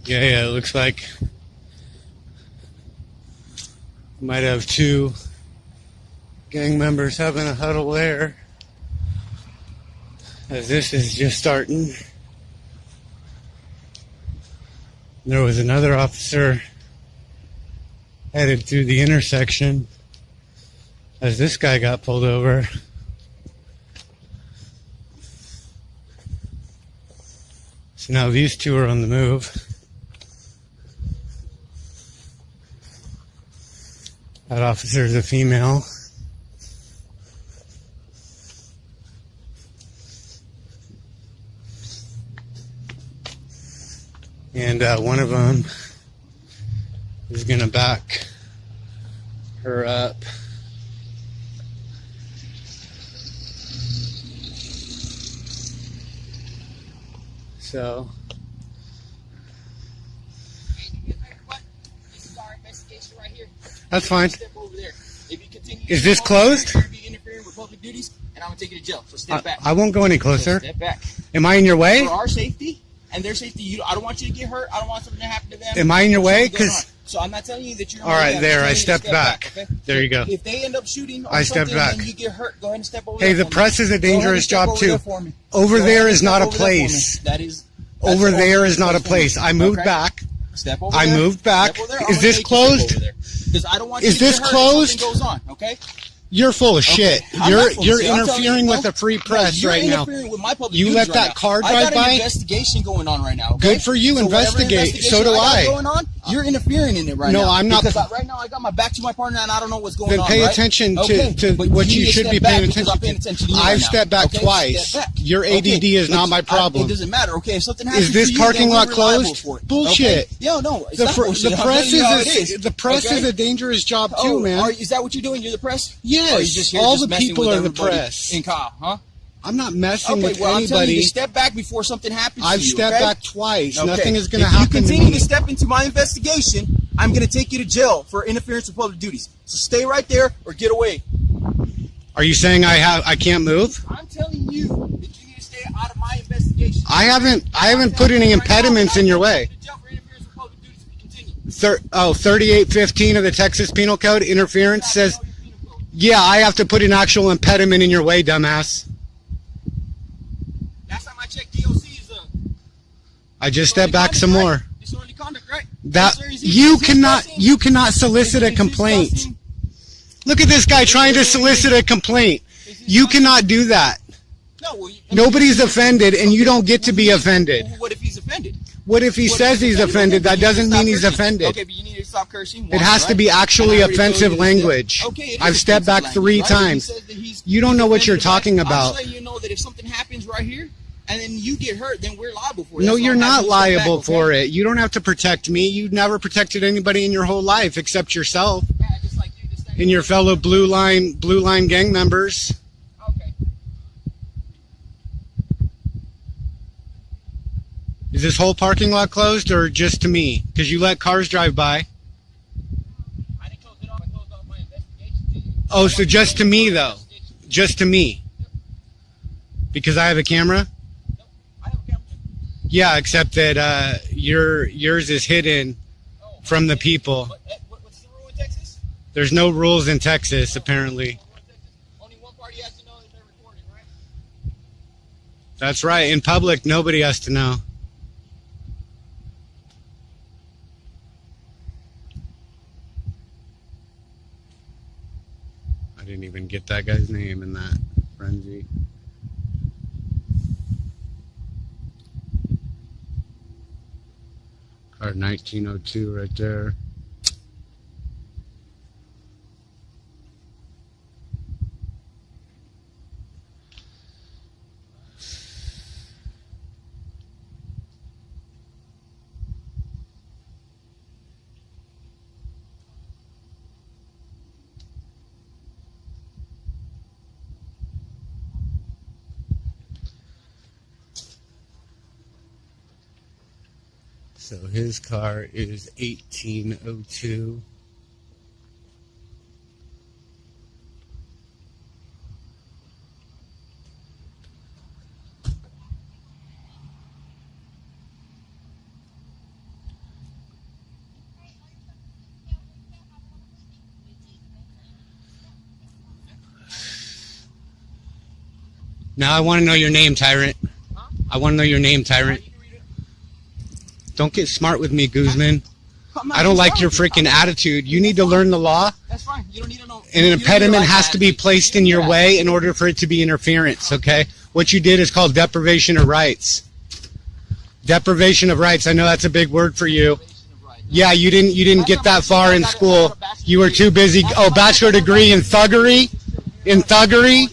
Yeah, it looks like might have two gang members having a huddle there, as this is just starting. There was another officer headed through the intersection as this guy got pulled over. So now these two are on the move. That officer is a female. And one of them is going to back her up. So this is our investigation right here. That's fine. Step over there. If you continue, is this closed? You're interfering with public duties, and I'm gonna take you to jail. So step back. I won't go any closer. So step back. Am I in your way? For our safety and their safety, I don't want you to get hurt. I don't want something to happen to them. Am I in your way? Because so I'm not telling you that you're. All right, there. I stepped back. Okay? There you go. If they end up shooting, or I stepped back. and you get hurt, go ahead and step over. Hey, there the press is a dangerous job too. Over there is not a place. That is. Over there is not a place. I moved back. Step over I there. moved back. Step over there. Is this closed? Because I don't want is you to this get hurt closed? if something goes on, okay? You're full of shit. I'm not full of You're shit. I'm interfering you, with the free press you're right now. interfering with my public You duties let right that now. car drive I got by? an investigation going on right now. Okay? Good for you. So Investigate. So do I. I. Got going on, you're interfering in it right now. No, I'm not. Because right now I got my back to my partner and I don't know what's going then on. pay right? attention to, Okay, to but what you you need to should step be back paying because attention I'm paying attention to you I've right now. stepped back Okay? twice. Step back. Your ADD Okay, is not my problem. It doesn't matter. Okay, if something happens Is this to you, parking then lot we're liable closed? for it. Bullshit. Okay? Yeah, no, it's The, not bullshit. the I'm press telling you how it is the press okay? is a dangerous job too, Oh, man. is that what you're doing? You're the press? Yes. Or are you just here all just the messing people with are the everybody press. in Kyle, huh? I'm not messing Okay, with well, I'm telling you anybody. to step back before something happens I've to you, stepped okay? back twice. Okay. Nothing is going to If you happen to continue me. to step into my investigation, I'm going to take you to jail for interference with public duties. So stay right there or get away. Are you saying I can't move? I'm telling you that you need to stay out of my investigation. I haven't put any impediments in your way. 3815 of the Texas Penal Code, interference says, yeah, I have to put an actual impediment in your way, dumbass. Last time I checked, DOC is I just stepped back some more. disorderly conduct, right? That you cannot solicit a complaint. Look at this guy trying to solicit a complaint. You cannot do that. No, well, Nobody's offended, and you don't get to be offended. What if he's offended? What if he says he's offended? That doesn't mean he's offended. Okay, but you need to stop cursing. It has to be actually offensive language. I've stepped back 3 times. You don't know what you're talking about. I'm just letting you know that if something happens right here, and then you get hurt, then we're liable for it. No, you're not liable for it. You don't have to protect me. You've never protected anybody in your whole life except yourself and your fellow blue line gang members. Okay. Is this whole parking lot closed or just to me? Because you let cars drive by. I didn't close it off. I closed off my investigation. Oh, so just to me though? Just to me? Because I have a camera? I have a camera. Yeah, except that yours is hidden from the people. What's the rule in Texas? There's no rules in Texas, apparently. Only one party has to know that they're recording, right? That's right. In public, nobody has to know. I didn't even get that guy's name in that frenzy. Car 1902 right there. So his car is 1802. Now I want to know your name, Tyrant. Huh? I want to know your name, Tyrant. You can read it. Don't get smart with me, Guzman. I'm not I don't gonna like your start with you. freaking attitude. You need to learn the law, That's fine. You don't need to know. and You an don't need to impediment like has that. to be placed in your Yeah. way in order for it to be interference, okay? What you did is called deprivation of rights. Deprivation of rights. I know that's a big word for you. Yeah, you didn't get that far in school. You were too busy. Oh, bachelor degree in thuggery? In thuggery?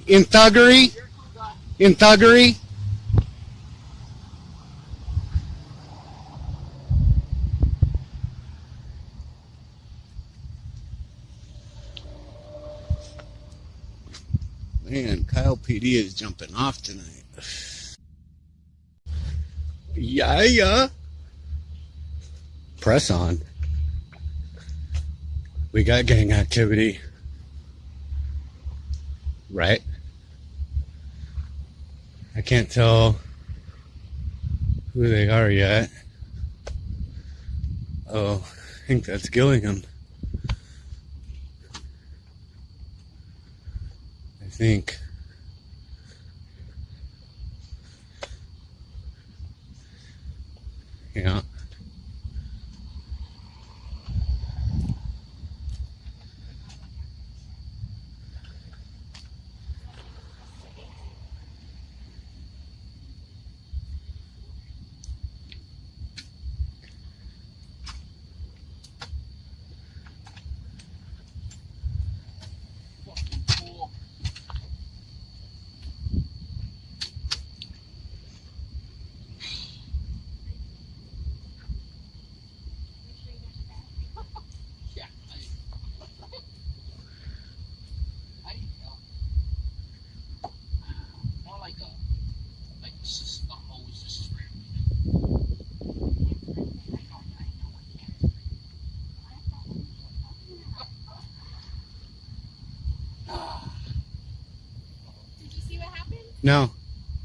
In thuggery? In thuggery? Man, Kyle PD is jumping off tonight. Yeah. Press on. We got gang activity. Right? I can't tell who they are yet. Oh, I think that's Gillingham. I think. Yeah. Did you see what happened? No.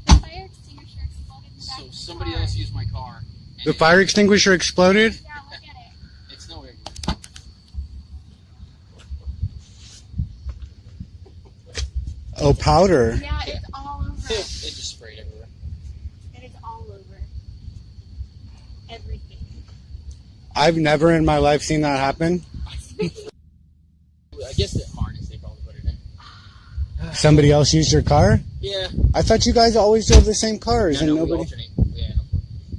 The fire extinguisher exploded in the back So of the somebody car. else used my car. The fire extinguisher exploded? Yeah, look at it. It's nowhere. Oh, powder. Yeah, it's all over. It just sprayed everywhere. It is all over. Everything. I've never in my life seen that happen. I guess the harness they probably put it in. Somebody else used your car? Yeah. I thought you guys always drove the same cars and We nobody. alternate. Yeah.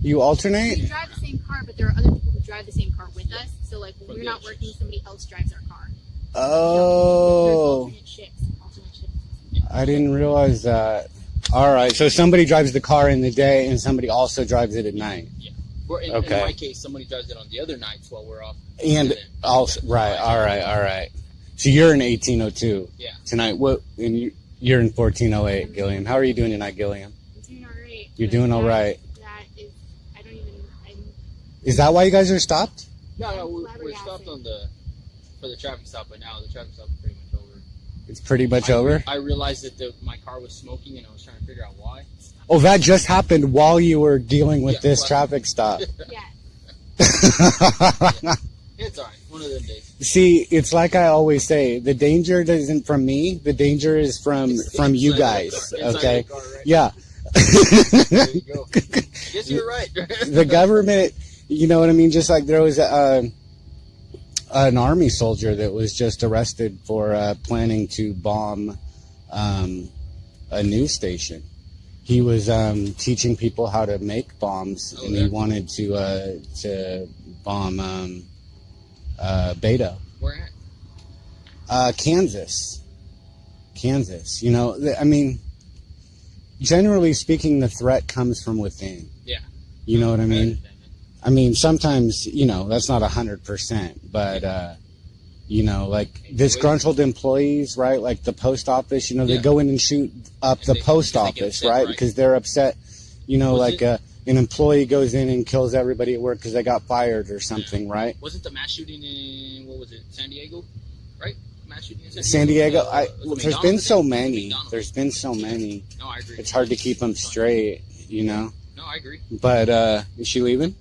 You We alternate? drive the same car, but there are other people who drive the same car with us. So, like, when From we're the not other working, somebody else drives our car. There's Oh, alternate shifts. Alternate shifts. I didn't realize that. All right, so somebody drives the car in the day and somebody also drives it at night. In Okay. my case, somebody drives it on the other nights while we're off. And then- also, right, all right. So you're in 1802 Yeah. tonight. What? And you're in 1408, Gilliam. How are you doing tonight, Gilliam? I'm doing all right. You're but doing all that- right. That is, I don't even, I'm Is that why you guys are stopped? No, we're flabbergasted. stopped for the traffic stop, but now the traffic stop is pretty much over. It's pretty much over. I realized that my car was smoking, and I was trying to figure out why. Oh, that just happened while you were dealing with Yeah, this well- traffic stop. yeah. It's alright. One of them days. See, it's like I always say, the danger isn't from me. The danger is from you Inside guys. the car, inside Okay. the car, right? Yeah. There you go. Guess you're right. The government, you know what I mean? Just like there was an army soldier that was just arrested for planning to bomb a news station. He was teaching people how to make bombs, and he wanted to bomb Beta. Where at? Kansas. You know, I mean, generally speaking, the threat comes from within. Yeah. You know what I mean? understand it. I mean, sometimes, you know, that's not 100%, but, you know, like disgruntled employees, right? Like the post office, you know, they Yeah. go in and shoot up Because the they- post because they get office, upset, right? right. Because they're upset, you know, Was like it- an employee goes in and kills everybody at work because they got fired or something, right? Wasn't the mass shooting in, what was it, San Diego? Right? Mass shooting in San Diego, Was it there's McDonald's? been so Was it many. McDonald's? There's been so many. No, I agree. It's hard to keep them straight, you know? No, I agree. But, is she leaving?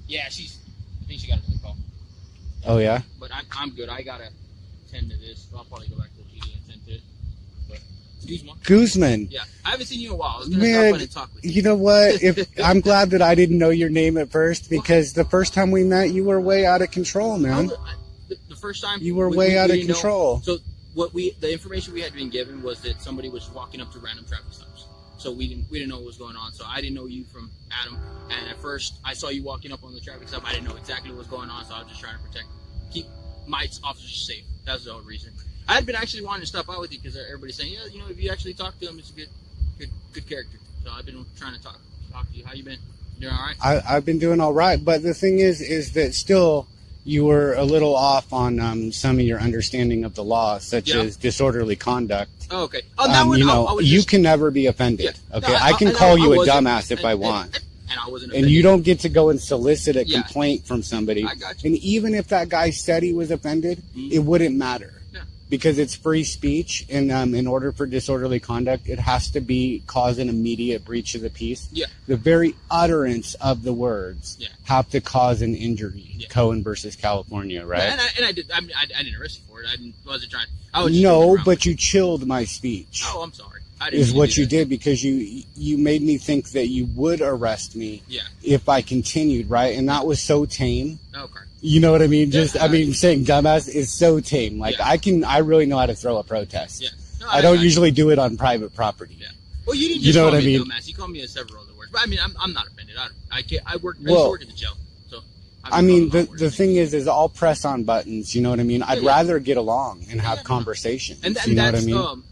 Yeah, I think she got another call. Oh, yeah? But I'm good. I gotta tend to this. I'll probably go back to the PD and tend to it. But Guzman. Yeah, I haven't seen you in a while. I was gonna stop Man, by and talk with you. you know what? I'm glad that I didn't know your name at first, because the first time we met, you were way out of control, man. The first time You were way out of didn't know. control. So the information we had been given was that somebody was walking up to random traffic stops. So we didn't know what was going on. So I didn't know you from Adam. And at first I saw you walking up on the traffic stop. I didn't know exactly what was going on. So I was just trying to keep my officers safe. That was the whole reason. I had been actually wanting to stop out with you because everybody's saying, yeah, you know, if you actually talk to him, it's a good character. So I've been trying to talk to you. How you been? You doing all right? I've been doing all right, but the thing is that still you were a little off on some of your understanding of the law, such as disorderly conduct. Oh, okay. Oh, that one, you know, you can never be offended. Yeah. Okay, No, I can call you a dumbass if I want. And I wasn't And offended. you don't get to go and solicit a complaint from somebody. I got you. And even if that guy said he was offended, it wouldn't matter. Yeah. Because it's free speech, and in order for disorderly conduct, it has to cause an immediate breach of the peace. Yeah. The very utterance of the words have to cause an injury. Yeah. Cohen versus California, right? Yeah, and I did. I mean, I didn't arrest you for it. Wasn't trying. I was just No, joking around but with you chilled my speech. Oh, I'm sorry. I didn't Is mean to what do you that. did, because you made me think that you would arrest me Yeah. if I continued, right? And that was so tame. Okay. You know what I mean? Yeah, I mean, saying dumbass is so tame. Like, Yeah. I really know how to throw a protest. Yeah. No, I don't usually do it on private property. Yeah. Well, you didn't You just know call what I me a mean? dumbass. You called me several other words. But I mean, I'm not offended. I used to work at the jail. So. I mean, the thing is I'll press on buttons. You know what I mean? I'd rather get along and have conversations. And you know what I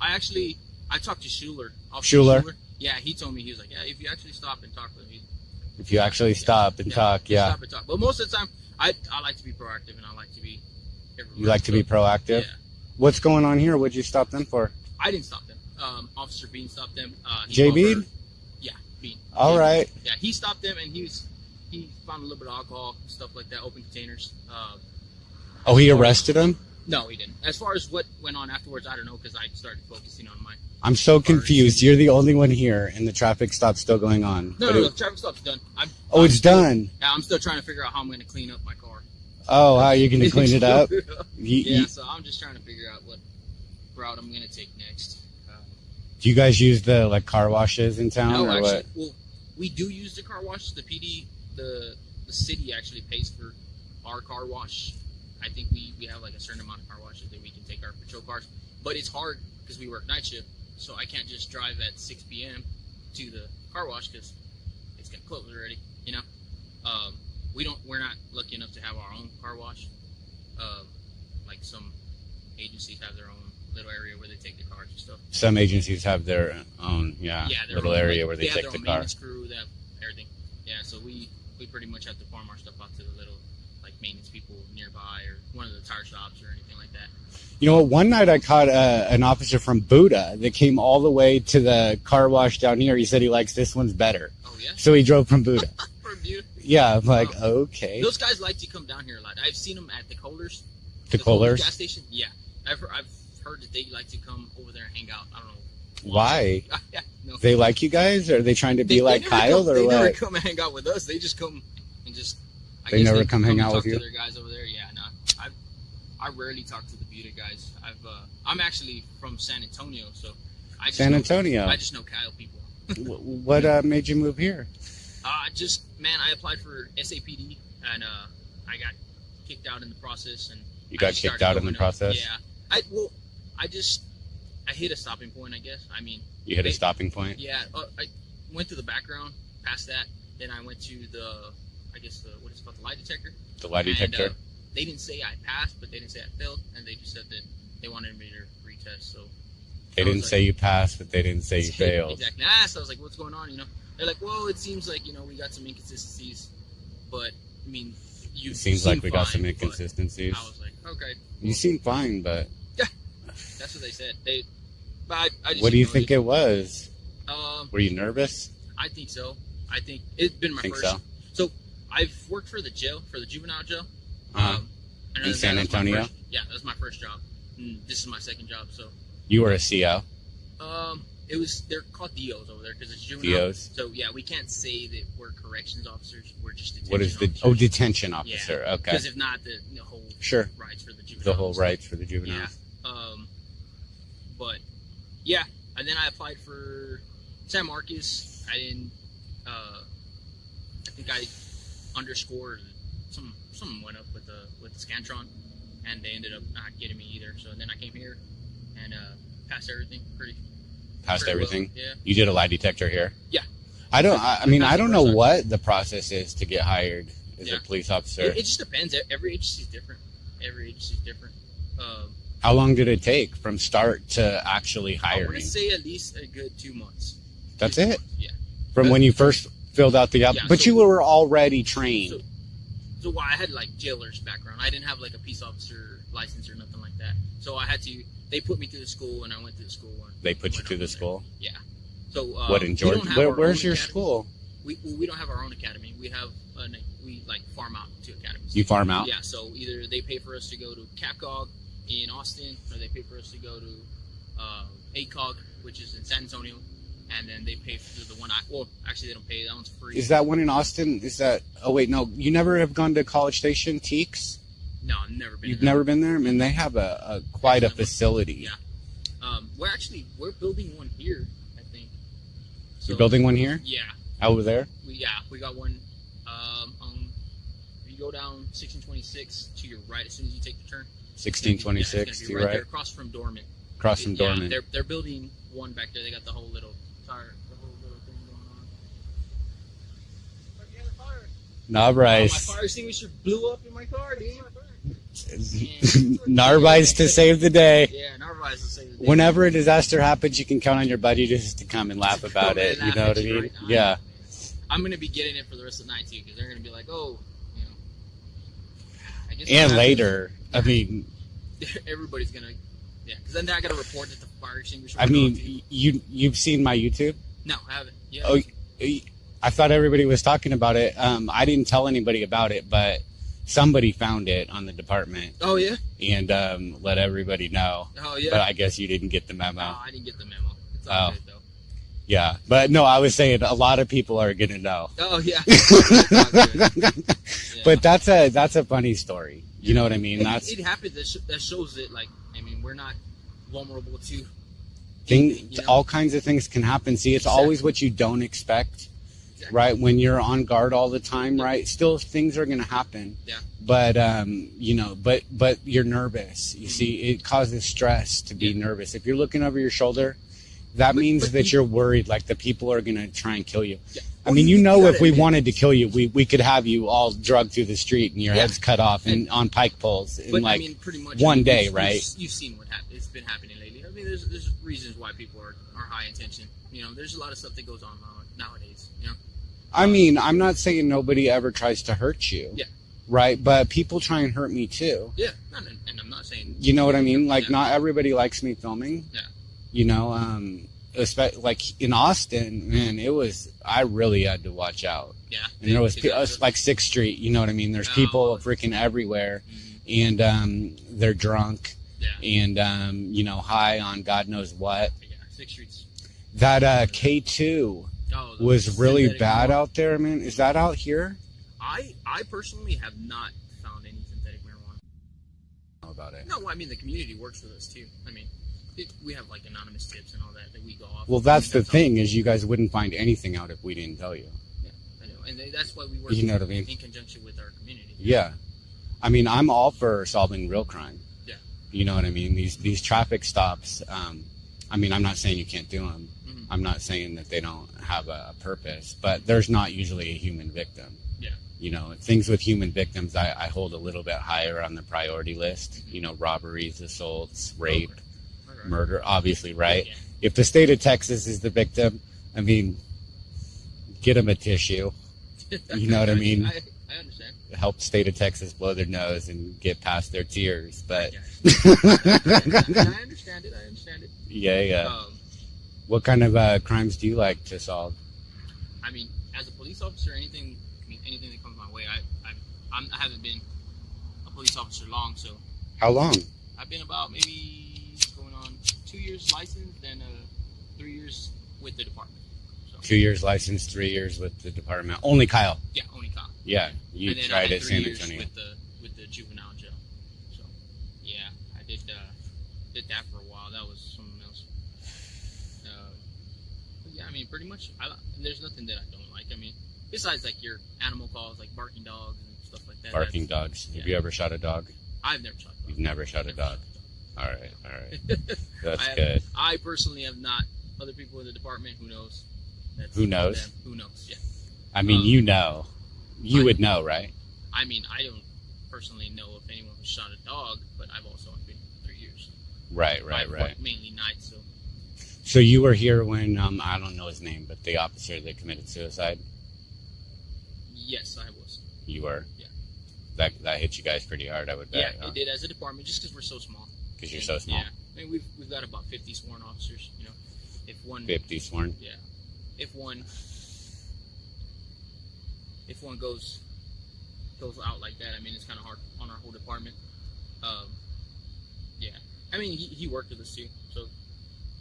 that's, mean? I talked to Schuler. Schuler? Yeah, he told me, he was like, yeah, if you actually stop and talk with him. If you actually stop and talk, Stop and talk. But most of the time, I like to be proactive, and I like to be everywhere. You like to be proactive? Yeah. What's going on here? What'd you stop them for? I didn't stop them. Officer Bean stopped them. J. Bean? Yeah, Bean. All right. Yeah, he stopped them, and he found a little bit of alcohol, stuff like that, open containers. Oh, he arrested him? No, he didn't. As far as what went on afterwards, I don't know, because I started focusing on my... I'm so confused. You're the only one here, and the traffic stop's still going on. No, the traffic stop's done. It's done? Yeah, I'm still trying to figure out how I'm going to clean up my car. Oh, how are you going to clean it up? So I'm just trying to figure out what route I'm going to take next. Do you guys use the car washes in town, No, or actually, what? well, we do use the car wash. The PD, the city actually pays for our car wash. I think we have like a certain amount of car washes that we can take our patrol cars. But it's hard because we work night shift, so I can't just drive at 6 p.m. to the car wash because it's got closed already. You know, we're not lucky enough to have our own car wash. Like some agencies have their own little area where they take the cars and stuff. Some agencies have their own, their little own, area like, where they have take their the own car. maintenance crew, they have everything. Yeah, so we pretty much have to farm our stuff out to the little like maintenance people nearby or one of the tire shops or anything like that. You know what? One night I caught an officer from Buda that came all the way to the car wash down here. He said he likes this one's better. Oh yeah. So he drove from Buda. From you. Yeah, I'm like, okay. Those guys like to come down here a lot. I've seen them at the Kohlers. The Kohlers? gas station. Yeah, I've heard that they like to come over there and hang out. I don't know. Why? Yeah, no. They like you guys? Or are they trying to be like Kyle, or they what? They never come and hang out with us. They just come and just. They never come hang out with you? Talk to their guys over there. Yeah, no. I rarely talk to the Buda guys. I'm actually from San Antonio, so I just San Antonio. I just know Kyle people. What made you move here? I applied for SAPD and I got kicked out in the process. And You got kicked out in the process? Yeah. I hit a stopping point, I guess. I mean, You hit a stopping point? yeah. I went to the background, past that. Then I went to what is it called, the lie detector. The lie detector? And, they didn't say I passed, but they didn't say I failed, and they just said that they wanted me to retest. So They didn't say you passed, but they didn't say you failed. Exactly. So I was like, "What's going on?" You know, they're like, "Well, it seems like we got some inconsistencies, but I mean, you It seems seem like we got fine," some but inconsistencies. I was like, "Okay." You seem fine, but That's what they said. But I just what do you ignored think it was? it. Were you nervous? I think so. I think it's been my Think first. so? So I've worked for the jail, for the juvenile jail. And In San that was my Antonio? first- yeah, that was my first job. And this is my second job. So You were a CO? they're called DOs over there because it's juvenile. DOs? So yeah, we can't say that we're corrections officers. We're just detention What is the officers. detention officer? Yeah, Okay. because if not, the whole Sure. rights for the juvenile. The whole rights for the juveniles. Yeah. But yeah, And then I applied for San Marcos. I didn't. I think I underscored something went up with the Scantron, and they ended up not getting me either. So then I came here and passed everything pretty. Passed everything. Well. Yeah. You did a lie detector here. Yeah. I don't know what the process is to get hired as a police officer. It just depends. Every agency is different. How long did it take from start to actually hiring? I want to say at least a good 2 months. That's it? Yeah. From when you first filled out the app? Yeah, but so- you were already trained. So I had like jailer's background. I didn't have like a peace officer license or nothing like that. So I had to. They put me through the school, and I went through the school. And They put you went through on the there. school? Yeah. So What, in we Georgia? don't have our Where's own your academy. school? We don't have our own academy. We have we like farm out to academies. You farm out? Yeah. So either they pay for us to go to CapCog in Austin, or they pay for us to go to ACOG, which is in San Antonio, and then they pay for the one. Well, actually, they don't pay. That one's free. Is that one in Austin? Is that... Oh, wait, no. You never have gone to College Station, Teeks? No, I've never been. You've never been there? I mean, they have quite a facility. Yeah. We're building one here, I think. So, You're building one here? Yeah. Over there? We got one. If you go down 1626 to your right as soon as you take the turn. 1626 to your right? There, across from Dormant. Across from Dormant. They're building one back there. They got the whole little thing going on. Narvise. My fire extinguisher blew up in my car, dude. Narvise to save the day. Yeah, Narvise to save the day. Whenever a disaster happens, you can count on your buddy just to come and laugh about it. You know what I mean? Right? Yeah. I'm going to be getting it for the rest of the night, too, because they're going to be like, oh, you know. I guess And later. I mean... Everybody's going to... Yeah, because then I got to report that the fire extinguisher... I mean, you've seen my YouTube? No, I haven't. Yeah. Oh, I thought everybody was talking about it. I didn't tell anybody about it, but somebody found it on the department. Oh, yeah? And let everybody know. Oh, yeah? But I guess you didn't get the memo. No, I didn't get the memo. It's all good, though. Yeah. But no, I was saying a lot of people are going to know. Oh, yeah. It's all good. Yeah. But that's a funny story. You know what I mean? It happens. That shows it, like, I mean, we're not vulnerable to... All kinds of things can happen. See, it's always what you don't expect. Exactly. Right, when you're on guard all the time, right? Still, things are going to happen. Yeah. But but you're nervous. You see, it causes stress to be nervous. If you're looking over your shoulder, that means that you're worried. Like the people are going to try and kill you. Yeah. I mean, if we wanted to kill you, we could have you all drugged through the street and your heads cut off and on pike poles in pretty much one day, right? You've seen what happened. It's been happening lately. I mean, there's reasons why people are high intention. You know, there's a lot of stuff that goes on nowadays. You know. I mean, I'm not saying nobody ever tries to hurt you. Yeah. Right, but people try and hurt me too. Yeah, and I'm not saying... You know what I mean? Like, not everybody likes me filming. Yeah. You know, like in Austin, man, I really had to watch out. Yeah. And there was like 6th Street, you know what I mean? There's people freaking everywhere, and they're drunk, and high on God knows what. Yeah, 6th Street's... That K2 was really bad out there, man. Is that out here? I personally have not found any synthetic marijuana. How about it? No, I mean, the community works with us, too. I mean, we have, like, anonymous tips and all that we go off. Well, that's the thing, is you guys wouldn't find anything out if we didn't tell you. Yeah, I know. And that's why we work in conjunction with our community. Yeah. I mean, I'm all for solving real crime. Yeah. You know what I mean? These traffic stops, I mean, I'm not saying you can't do them. Mm-hmm. I'm not saying that they don't have a purpose, but there's not usually a human victim. Yeah. You know, things with human victims, I hold a little bit higher on the priority list. Mm-hmm. You know, robberies, assaults, rape, murder, obviously, right? Yeah. If the state of Texas is the victim, I mean, get them a tissue. You know what I mean? I understand. Help the state of Texas blow their nose and get past their tears, but... I understand it. Yeah. What kind of crimes do you like to solve? I mean, as a police officer, anything that comes my way. I haven't been a police officer long, so. How long? I've been about maybe going on 2 years licensed and 3 years with the department. So. 2 years licensed, 3 years with the department. Only Kyle. Yeah, only Kyle. Yeah, you tried at San Antonio. With the juvenile jail. So, yeah, I did that for a while. That was something else. Yeah, I mean, pretty much. There's nothing that I don't like. I mean, besides like your animal calls, like barking dogs and stuff like that. Barking dogs. Have you ever shot a dog? I've never shot a dog. You've never shot a dog. All right. That's I good. I personally have not. Other people in the department, who knows? Who knows? Them. Who knows? Yeah. I mean, you know. You would know, right? I mean, I don't personally know if anyone who shot a dog, but I've also been for 3 years. Right. I've worked mainly nights, so. So you were here when, I don't know his name, but the officer that committed suicide? Yes, I was. You were? Yeah. That hit you guys pretty hard, I would bet. Yeah, it did as a department, just because we're so small. Because you're so small? Yeah. I mean, we've got about 50 sworn officers, you know. If one... 50 sworn? Yeah. If one goes out like that, I mean, it's kind of hard on our whole department. Yeah. I mean, he worked with us too, so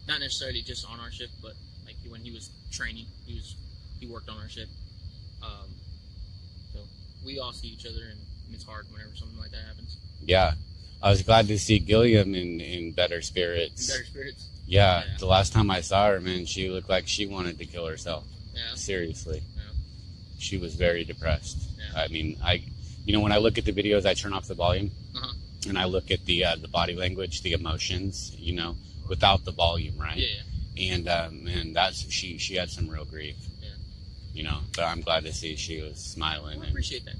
not necessarily just on our shift, but like when he was training, he worked on our shift. So we all see each other, and it's hard whenever something like that happens. Yeah. I was glad to see Gilliam in better spirits. In better spirits? Yeah. The last time I saw her, man, she looked like she wanted to kill herself. Yeah. Seriously. Yeah. She was very depressed. Yeah. I mean, when I look at the videos, I turn off the volume. Uh-huh. And I look at the body language, the emotions, without the volume, right? Yeah. And that's she had some real grief. Yeah. But I'm glad to see she was smiling. I appreciate that.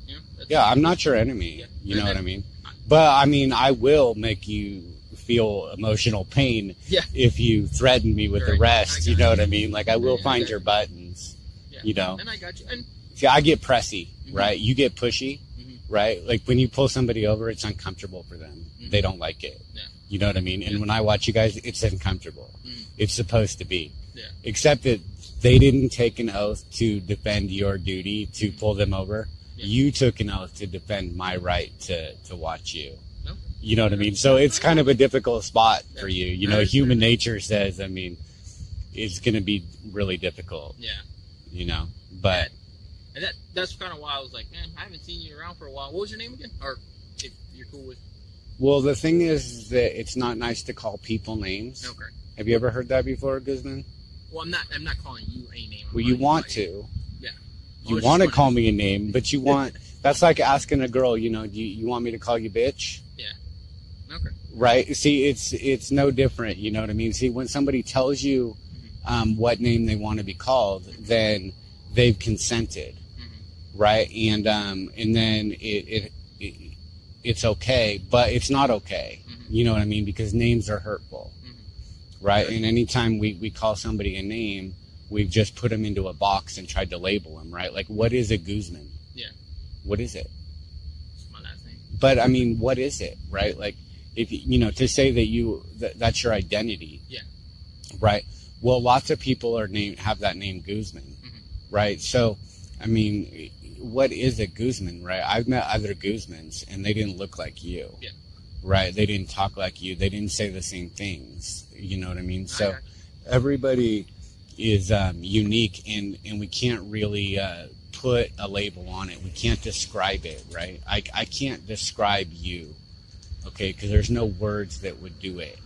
Yeah, I'm not your enemy. Yeah. You know what I mean? But I mean, I will make you feel emotional pain if you threaten me with arrest. You know what I mean? Like I will find your buttons. Yeah. And I got you. And see, I get pressy, right? You get pushy, right? Like when you pull somebody over, it's uncomfortable for them. They don't like it. Yeah. You know what I mean? And when I watch you guys, it's uncomfortable. It's supposed to be. Yeah. Except that they didn't take an oath to defend your duty to pull them over. Yeah. You took an oath to defend my right to watch you. No. You know what I mean? So it's kind of a difficult spot for you. You know, human nature says, I mean, it's going to be really difficult. Yeah. But... And that's kind of why I was like, man, I haven't seen you around for a while. What was your name again? Or if you're cool with... Well, the thing is that it's not nice to call people names. Okay. Have you ever heard that before, Guzman? Well, I'm not calling you a name. Well, you want to. Yeah. You want to call me a name, but you want... That's like asking a girl, do you want me to call you bitch? Yeah. Okay. Right? See, it's no different, you know what I mean? See, when somebody tells you what name they want to be called, then they've consented. Right, and then it's okay, but it's not okay. You know what I mean? Because names are hurtful, right? And anytime we call somebody a name, we've just put them into a box and tried to label them, right? Like, what is a Guzman? Yeah. What is it? It's my last name. But I mean, what is it, right? Like, if to say that that's your identity, yeah, right? Well, lots of people have that name Guzman, right? So, I mean, what is a Guzman, right? I've met other Guzmans, and they didn't look like you, right? They didn't talk like you. They didn't say the same things. You know what I mean? So everybody is unique, and we can't really put a label on it. We can't describe it, right? I can't describe you, okay? Because there's no words that would do it,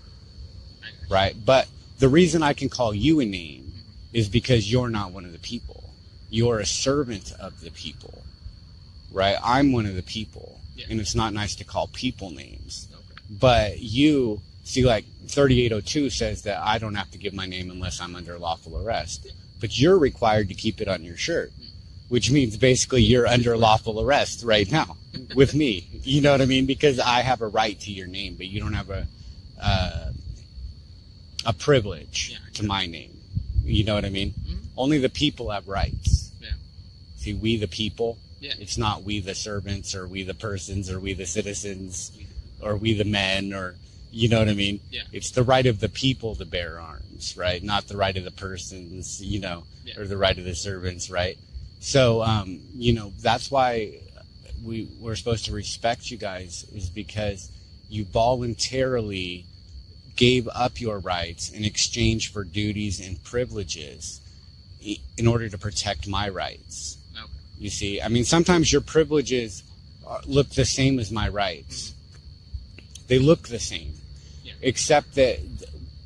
right? But the reason I can call you a name is because you're not one of the people. You're a servant of the people, right? I'm one of the people, and it's not nice to call people names. Okay. But you, see, like 3802 says that I don't have to give my name unless I'm under lawful arrest. But you're required to keep it on your shirt, which means basically you're under lawful arrest right now with me. You know what I mean? Because I have a right to your name, but you don't have a privilege to my name. You know what I mean? Only the people have rights. Yeah. See, we the people. Yeah. It's not we the servants or we the persons or we the citizens or we the men or, you know what I mean? Yeah. It's the right of the people to bear arms, right? Not the right of the persons, or the right of the servants, right? So, that's why we're supposed to respect you guys, is because you voluntarily gave up your rights in exchange for duties and privileges in order to protect my rights. Okay. You see, I mean, sometimes your privileges look the same as my rights. They look the same, except that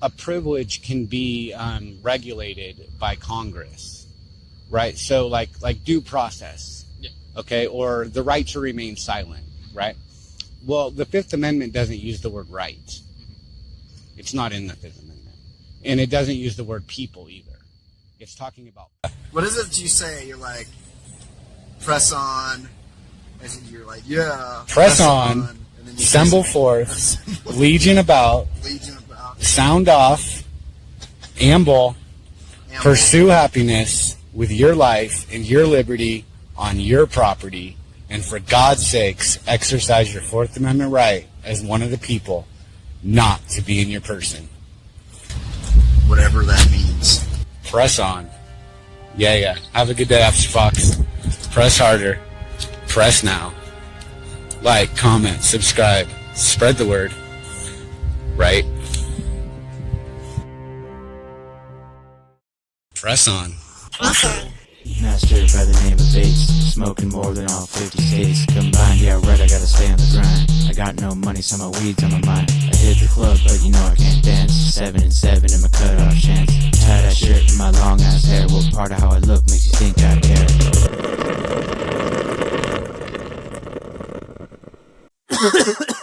a privilege can be regulated by Congress, right? So like due process, Yeah. okay, or the right to remain silent, right? Well, the Fifth Amendment doesn't use the word right. It's not in the Fifth Amendment. And it doesn't use the word people either. It's talking about... What is it you say? You're like, press on. As in you're like, yeah. Press on. And then you Assemble say forth, legion about, Legion about. sound off, amble, pursue happiness with your life and your liberty on your property, and for God's sakes, exercise your Fourth Amendment right as one of the people not to be in your person. Whatever that means. Press on. Yeah. Have a good day, After Fox. Press harder. Press now. Like, comment, subscribe. Spread the word. Right? Press on. Master by the name of Bates, smoking more than all 50 states combined. Yeah, right, I gotta stay on the grind. I got no money, so my weed's on my mind. I hit the club, but you know I can't dance. 7 and 7 in my cutoff chance. Tie that shirt in my long ass hair. What part of how I look makes you think I care?